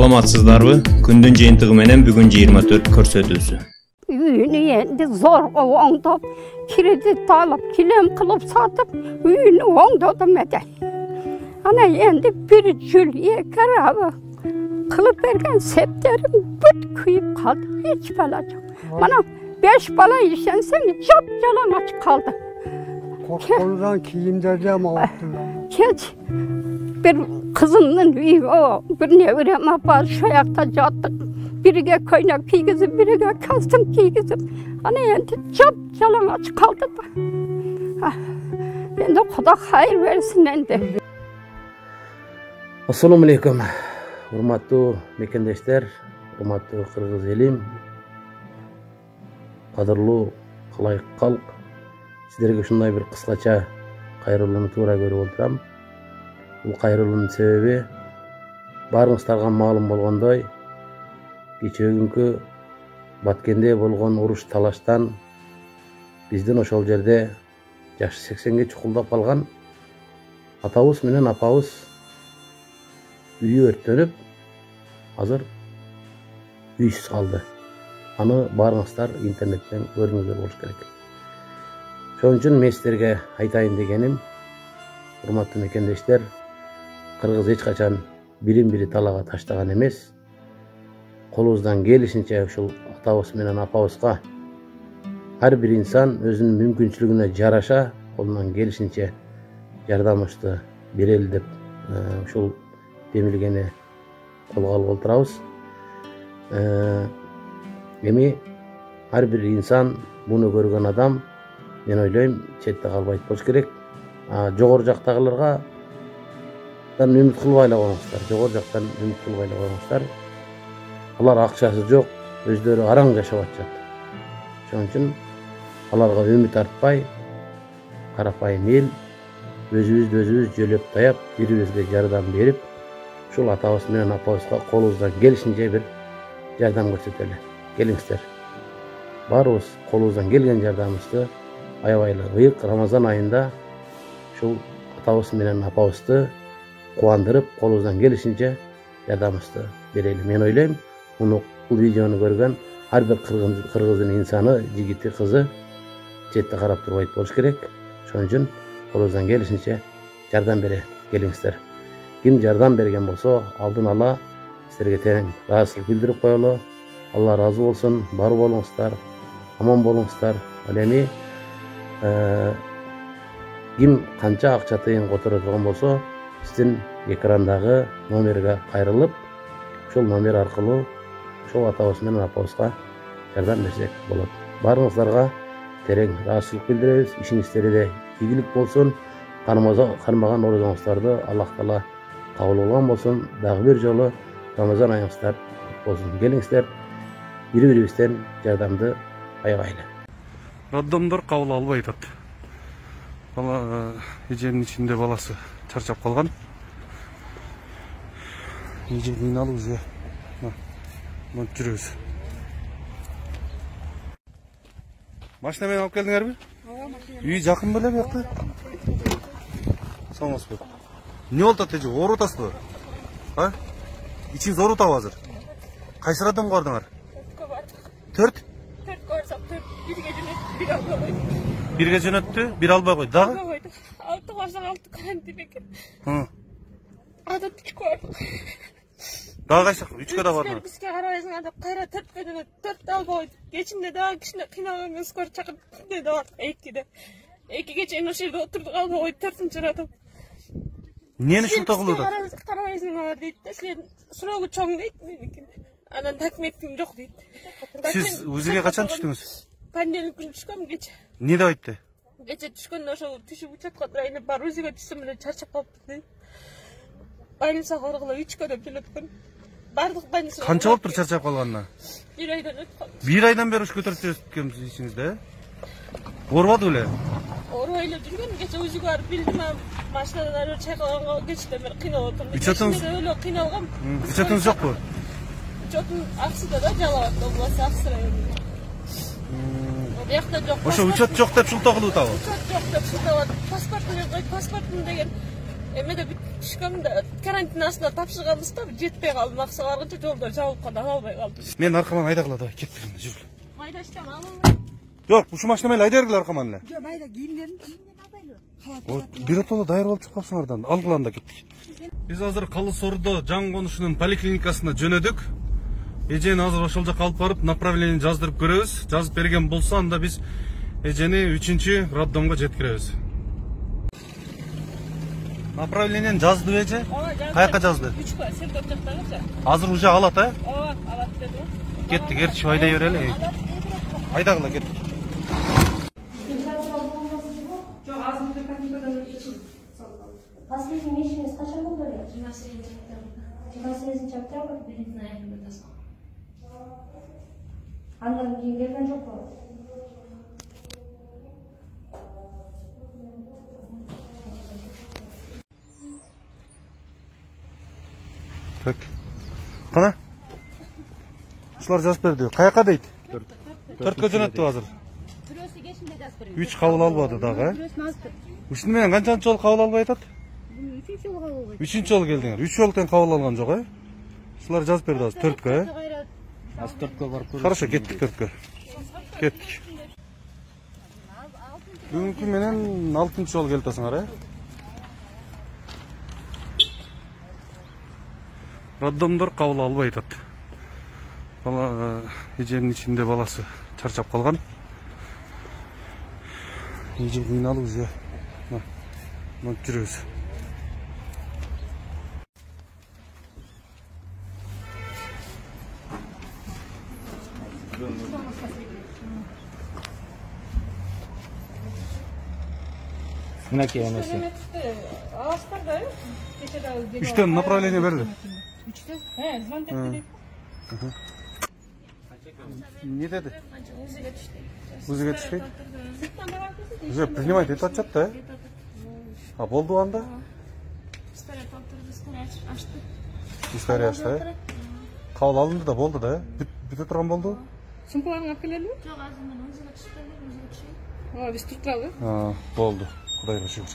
Саламатсыздарбы? Күндүн жыйынтыгы менен бүгүн 24 көрсөтүүсү. Үйүнү энди зорго оңдоп, кредит алып, килем кылып сатып, үйүнү оңдодум эде. Ана энди 1 жыл 2 арабы кылып берген септерим бүт күйүп калды. Эч бала жок. Мана 5 бала ишенсең жап-жалаңач калды. Koldan kiyimlerce Keç bir kızımın üyü o, bir nevrem var, şu ayakta yattık. Birine kaynak kiygizim, birine kastım kiygizim. Hani endi jap-жалаңaç kaldı da. Endi Xudo hayır versin endi. Assalamu alaikum. Hurmatlı mekendeşler, hurmatlı Kırgız elim, qadırlı kılayık kalk. Sizlerge ушундай bir kıskaça kayırılığını tuğra görüp oturam. Bu kayırılığının sebebi barыңızlarga malum bolgondoy kече күnkү Баткенде болгон уруш талаштан биздин ошол жерде жашы 80ге чукулдап калган атабыз менен апабыз үйү өрттөнүп азыр үйсүз калды. Аны барыңыздар интернеттен көрүңүздөр болуш керек. Şoň üçin men sizlerge aytayын дегеним, урматтуу мекендештер, Кыргыз эч качан бирин-бири талага таштаган эмес. Колубуздан келишинче ушул атабыз менен апабызга ар бир инсан өзүнүн мүмкүнчүлүгүнө жараша колунан келишинче жардамыбызды берели деп ушул демилгени колго алып отурабыз. Эми ар бир инсан буну көргөн адам мен ойлойм четте калбайт болуш керек. Жогору жактагыларга үмүт кылбай эле коюңуздар. Жогору жактан үмүт кылбай эле коюңуздар. Алар акчасы жок, өздөрү араң жашап атышат. Ошон үчүн аларга үмүт артпай, карапайым эл өзүбүз жөлөп таяп, бирибизге жардам берип, ушул атабыз менен апабызга колубуздан келишинче бир жардам көрсөтөлү. Келиңиздер. Баарыбыз колубуздан келген жардамыбызды аябайлы ыйык Рамазан айында ушул атабыз менен апабызды кубандырып, колубуздан келишинче жардамыбызды берели. Мен ойлойм, бул видеону көргөн ар бир кыргыздын инсаны, жигити, кызы четте карап турбайт болуш керек. Ошон үчүн колубуздан келишинче жардам бере келиңиздер. Ким жардам берген болсо, алдын ала силерге терең ыраазычылык билдирип коелу. Алла ыраазы болсун, бар болуңуздар, аман болуңуздар. Ал эми ким канча акча тыйын которо турган болсо, сиздин экрандагы номерге кайрылып, ушул номер аркылуу ошол атабыз менен апабызга жардам берсек болот. Барыңыздарга терең ыраазычылык билдиребиз. Ишиңиздерде ийгилик болсун. Кармаган орозоңуздарды Аллах Таала кабыл кылган болсун. Дагы бир жолу Рамазан айыңыздар болсун. Келиңиздер, бири-бирибизден жардамды аябайлы. Роддомдор кабыл албай атат. Бала эженин ичинде баласы чарчап калган. Эженин алып уже монт жүрөбүз. Машина менен алып келдиңерби? Ооба, машина. Үй жакын беле бuyakta? Соңузбу. Эмне болуп атат эже? Ооруп атасызбы? А? Ичиңиз оорутабы азыр? Кайсы роддомго бардыңар? 4? 4 көрсөк, 1ге жөнөттү, 1 албай койду. 1ге жөнөттү, 1 албай койду. Дагы? 6 барсак 6 карантин экен. Ада 3 көрдүк. Дагы кайсы? 3кө да бардыңар. Бизге карабайсыңар деп кайра 4кө жөнөттү, 4 албай койду. Кечинде дагы кичине кыйналган скор чакырып деди бар 2де. 2ге чейин ошол жерде отурдук, албай койду 4-чы радам. Эмнени ушунта кылып атат? Карабайсыңар дейт да, силер суроо чоң дейт меники. Анан документим жок дейт. Сиз УЗИге качан түштүңүз? Понедельник күнү түшкөм кече. Эмне деп айтты? Кече түшкөндө ошол түшүп учаткага турайын бар УЗИге түшсөм эле чарчап калыптыр. Больницага баргыла 3кө деп жөнөткөн. Бардык больница. Канча болуптур чарчап калганына? 1 айдан өтүп. 1 айдан бери уш көтөрүп жүрөткөнсүз ичиңизде, Оорубады беле? Оорубай эле жүргөн, кече УЗИге барып билдим, машиналар чайкалганга кечте бир кыйналып отурдум. Учетуңуз өлө кыйналгам. Учетуңуз жокпу? Учетум аксыда да жалабат, область Аксы районунда. Биякта жок. Ошо учет жок деп шулта кылып атабы? Учет жок деп шултабат. Паспортун деген эмеде түшкөндө карантин астында тапшырганбыз да, жетпей калдым. Акча баргыча жолдо жабылып калды, ала албай калдым. Мен аркаман айдагыла, давай кет бергенде жүр. Майдаштам алып. Жок, ушул машина менен айда бергиле аркаман эле. Жок, майда кийимдерин алайлы. Биротоло даяр болуп чыгып калсаңардан, алгыланда кеттик. Биз азыр Калы Сордо жаңы конушунун поликлиникасына жөнөдүк. Эжени азыр ошол жака алып барып, направление жаздырып көрөбүз. Жазып берген болсо, анда биз эжени 3-чү роддомго жеткиребиз. Направлениени жазды эже? Каяка жазды? 3 сен көп жактагычы. Азыр уже алат, а? Ооба, алат деди. Кеттик, эртишип айдай берели. Айдагыла кеттик. Жок, азыр техникадан ичим. Последний месяц качан болду эле? 28 октябрь билетин айында тасмак. Андан кийин келген жокпу? Так. Кана? Ушулар жазып берди. Каяка дейт? 4кө жөнөттү азыр. 3 кабыл албады дагы, Ушуну менен канчанчы жолу кабыл албай атат? 3-чү жолу келдиңер. 3 жолу тең кабыл алган жок, Ушулар жазып берди азыр 4кө, Az 4кө барып көрүп. Хорошо, кеттик 4кө. Кеттик. Бүгүнкү менен 6-чы жолу келип атасыңар, Роддомдор кабыл албай атат. Бала эженин ичинде баласы чарчап калган. Эже кыйналып уже. Мынтип жүрөбүз. Мынакей эмеси. Алыстарда, кечеде. 3төн направление берди. 3тө? Звонок этти. Не деди? Өзүгө түштү. Өзүгө түшпөйт? Уже принимать этип атышат да, А болду анда? История толтурду, история ачты. История ачты, Кабыл алынды да болду да, Бүтө турган болду? Сумкаларыңы алып келелиби? Жок, азыр мен өзүгө түштүм, Ооба, биз туруп туралы. Болду. Кудайга шүгүр.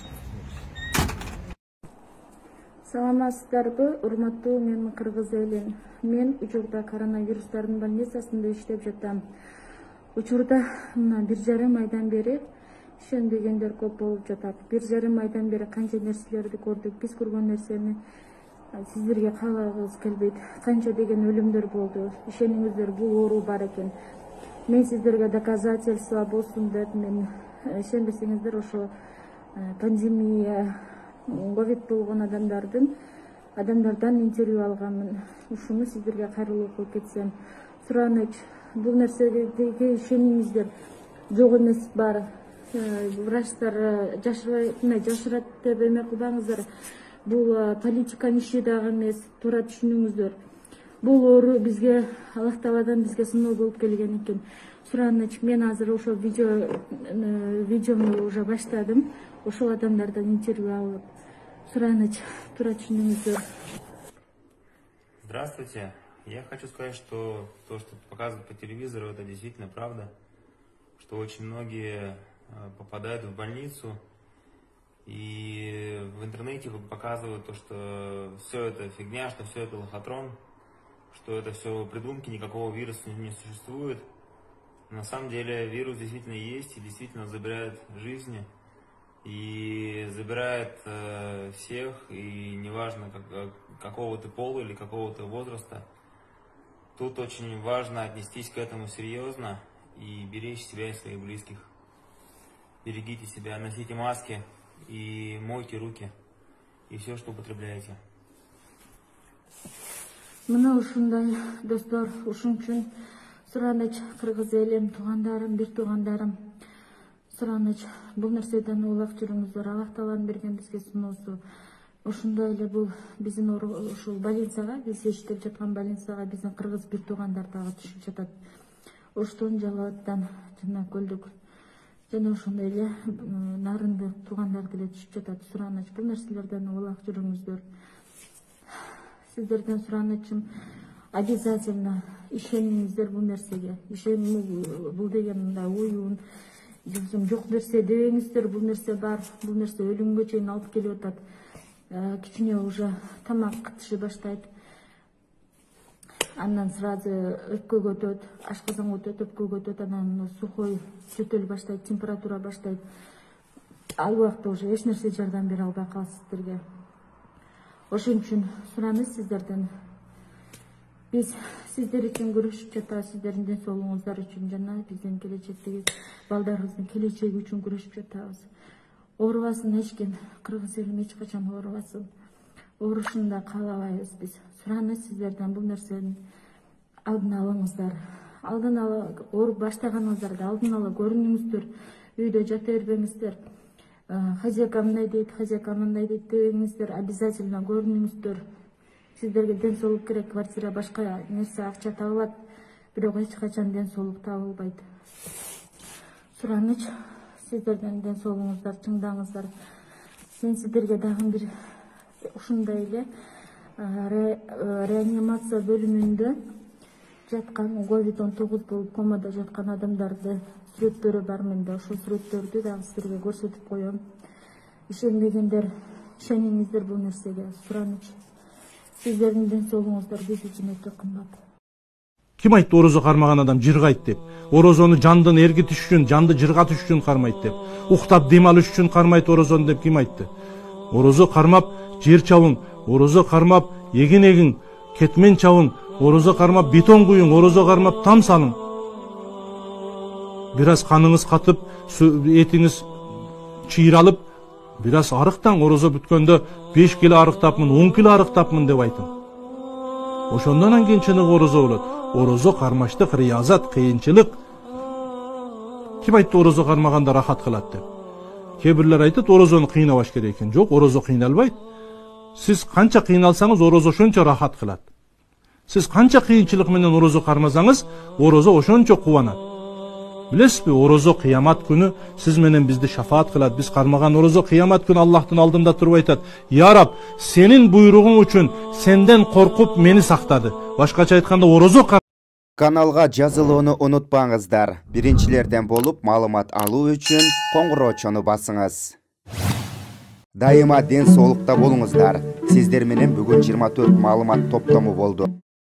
Саламатсыздарбы, урматтуу менин кыргыз элим. Мен учурда коронавирустардын больницасында иштеп жатам. Учурда мына 1,5 айдан бери ишенбегендер көп болуп жатат. 1,5 айдан бери канча нерселерди көрдүк. Биз көргөн нерсени сиздерге каалагыбыз келбейт. Канча деген өлүмдөр болду. Ишениңиздер, бул оору бар экен. Мен сиздерге доказательство болсун деп мен ишенбесеңиздер ошо пандемия, ковид болгон адамдардан интервью алганмын. Ушуну сиздерге кайрылуу кылып кетсем. Сураныч, бул нерсеге ишениңиздер. Жок эмес бар. Врачтар жашырат деп эме кылбаңыздар. Бул политиканын иши дагы эмес, туура түшүнүңүздөр. Бул оору бизге Аллах Тааладан бизге сыноо болуп келген экен. Сураныч, мен азыр ошо видеомду уже баштадым. Ошол адамдардан интервью алып. Сураныч, туура түшүнүңүздөр. Здравствуйте. Я хочу сказать, что то, что показывают по телевизору, это действительно правда. Что очень многие попадают в больницу. И в интернете показывают то, что все это фигня, что все это лохотрон. Что это все придумки, никакого вируса не существует. На самом деле вирус действительно есть и действительно забирает жизни. И забирает всех, и неважно какого ты пола или какого ты возраста. Тут очень важно отнестись к этому серьезно и беречь себя и своих близких. Берегите себя, носите маски и мойте руки и все, что употребляете. Мына ушундай достор, ушун үчүн Сураныч, кыргыз элим, туугандарым, бир туугандарым. Сураныч, бул нерседен улак жүрүңүздөр. Аллах Тааланын берген бизге сыноосу. Ошондой эле бул биздин ушул больницага, биз иштеп жаткан больницага биздин кыргыз бир туугандар дагы түшүп жатат. Оштон, Жалалаттан жана Көлдүк. Жана ошондой эле Нарынды туугандар деле түшүп жатат. Сураныч, бул нерселерден улак жүрүңүздөр. Сиздерден суранычым, обязательно ишениңиздер бул нерсеге. Бул деген мындай оюн жок нерсе дебеңиздер, бул нерсе бар, бул нерсе өлүмгө чейин алып келип атат. кичине уже тамак кытышы баштайт. Андан сразу өпкөгө өтөт, ашказанга өтөт, өпкөгө өтөт, анан сухой жөтөлү баштайт, температура баштайт. Ал убакта уже эч нерсе жардам бере албай калат сиздерге. Ошон үчүн сурайбыз сиздерден. Биз сиздер үчүн күрөшүп жатабыз, сиздердин ден соолугуңуздар үчүн жана биздин келечектеги балдарыбыздын келечеги үчүн күрөшүп жатабыз. Оорубасын эч ким, кыргыз элим эч качан оорубасын. Оорушун да каалабайбыз биз. Сурайбыз сиздерден бул нерсени алдын алыңыздар. Алдын ала ооруп баштаганыңыздарда алдын ала көрүнүңүздөр. Үйдө жата бербеңиздер. Хозяйка мындай дейт, хозяйка мындай дейт дебеңиздер. Обязательно көрүнүңүздөр. Сиздерге ден соолук керек, квартира башка нерсе акча табылат, бирок эч качан ден соолук табылбайт. Сураныч сиздерден ден соолугуңуздар чыңдаңыздар. Мен сиздерге дагы бир ушундай эле реанимация бөлүмүндө жаткан COVID-19 болуп комада жаткан адамдарды сүрөттөрү бар менде. Ошол сүрөттөрдү дагы сиздерге көрсөтүп коем. Ишенбегендер ишениңиздер бул нерсеге. Сураныч сиздердин ден соолугуңуздар биз үчүн өтө кымбат. Ким айтты орозо кармаган адам жыргайт деп? Орозону жандын эргитиш үчүн, жанды жыргатыш үчүн кармайт деп. Уктап дем алыш үчүн кармайт орозону деп ким айтты? Орозо кармап жер чабың, орозо кармап эгин эгин, кетмен чабың, орозо кармап бетон куюң, орозо кармап там салың. Бир аз каныңыз катып, этиңиз чыйралып, бир аз арыктаң, орозо бүткөндө 5 кило арыктапмын, 10 кило арыктапмын деп айтың. Ошондон кийин чыныгы орозо болот. Орозо кармаштык,риязат, кыйынчылык. Ким айтты орозо кармаганда рахат кылат деп? Кээ бирлер айтат, орозону кыйнабаш керек экен. Жок, орозо кыйналбайт. Сиз канча кыйналсаңыз, орозо ошончо рахат кылат. Сиз канча кыйынчылык менен орозо кармасаңыз, орозо ошончо кубанат. Билесизби, орозо кыямат күнү сиз менен бизди шафаат кылат. Биз кармаган орозо кыямат күнү Аллахтын алдында туруп айтат: "Я Раб, сенин буйругуң үчүн сенден коркуп мени сактады." Башкача айтканда, орозо Каналга жазылууну унутпаңыздар. Биринчилерден болуп маалымат алуу үчүн коңгуроочону басыңыз. Дайыма ден соолукта болуңуздар. Сиздер менен бүгүн 24 маалымат топтому болду.